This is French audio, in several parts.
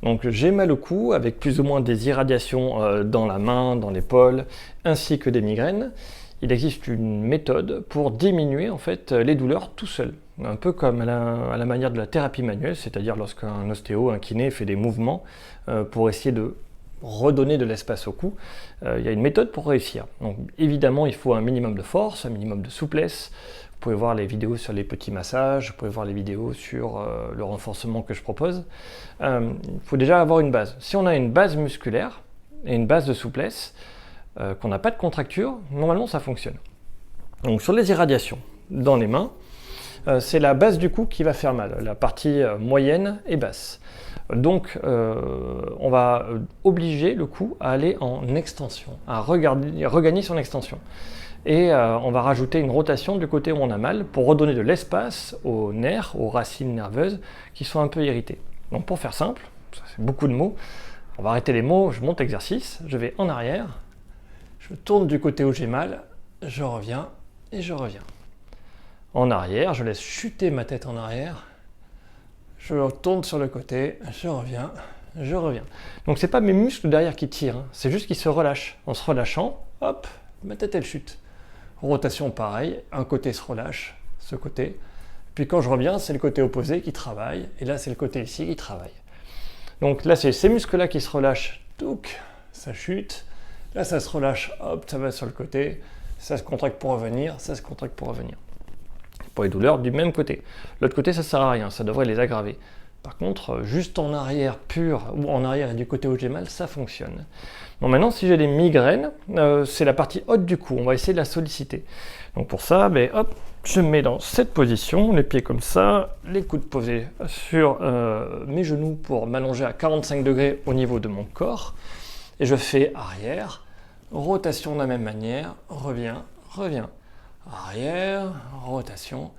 Donc j'ai mal au cou avec plus ou moins des irradiations dans la main, dans l'épaule, ainsi que des migraines. Il existe une méthode pour diminuer en fait les douleurs tout seul. Un peu comme à la manière de la thérapie manuelle, c'est-à-dire lorsqu'un ostéo, un kiné fait des mouvements pour essayer de redonner de l'espace au cou. Il y a une méthode pour réussir. Donc évidemment, il faut un minimum de force, un minimum de souplesse. Vous pouvez voir les vidéos sur les petits massages, vous pouvez voir les vidéos sur le renforcement que je propose. Il faut déjà avoir une base. Si on a une base musculaire et une base de souplesse, qu'on n'a pas de contracture, normalement ça fonctionne. Donc sur les irradiations dans les mains, c'est la base du cou qui va faire mal, la partie moyenne et basse. Donc on va obliger le cou à aller en extension, à regagner son extension. Et on va rajouter une rotation du côté où on a mal pour redonner de l'espace aux nerfs, aux racines nerveuses qui sont un peu irritées. Donc pour faire simple, ça c'est beaucoup de mots, on va arrêter les mots, je monte l'exercice, je vais en arrière, je tourne du côté où j'ai mal, je reviens et je reviens. En arrière, je laisse chuter ma tête en arrière, je tourne sur le côté, je reviens, je reviens. Donc c'est pas mes muscles derrière qui tirent, hein, c'est juste qu'ils se relâchent. En se relâchant, hop, ma tête elle chute. Rotation pareil, un côté se relâche, ce côté. Puis quand je reviens, c'est le côté opposé qui travaille, et là c'est le côté ici qui travaille. Donc là c'est ces muscles-là qui se relâchent, touc, ça chute. Là ça se relâche, hop, ça va sur le côté, ça se contracte pour revenir, ça se contracte pour revenir. Pour les douleurs du même côté. L'autre côté ça sert à rien, ça devrait les aggraver. Par contre, juste en arrière pur, ou en arrière et du côté où j'ai mal, ça fonctionne. Bon, maintenant, si j'ai des migraines, c'est la partie haute du cou. On va essayer de la solliciter. Donc pour ça, hop, je me mets dans cette position, les pieds comme ça, les coudes posés sur mes genoux pour m'allonger à 45 degrés au niveau de mon corps. Et je fais arrière, rotation de la même manière, reviens, reviens. Arrière, rotation,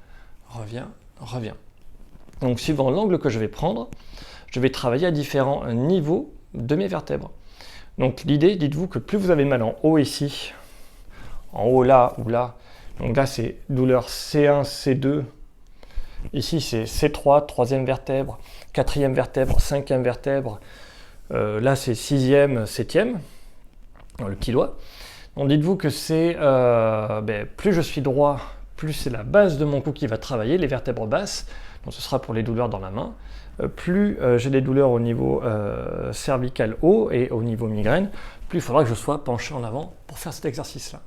reviens, reviens. Donc suivant l'angle que je vais prendre, je vais travailler à différents niveaux de mes vertèbres. Donc l'idée, dites-vous que plus vous avez mal en haut ici, en haut là ou là, donc là c'est douleur C1, C2, ici c'est C3, troisième vertèbre, quatrième vertèbre, cinquième vertèbre, là c'est sixième, septième, dans le petit doigt. Donc dites-vous que c'est, plus je suis droit, plus c'est la base de mon cou qui va travailler, les vertèbres basses, donc ce sera pour les douleurs dans la main. Plus j'ai des douleurs au niveau cervical haut et au niveau migraine, plus il faudra que je sois penché en avant pour faire cet exercice-là.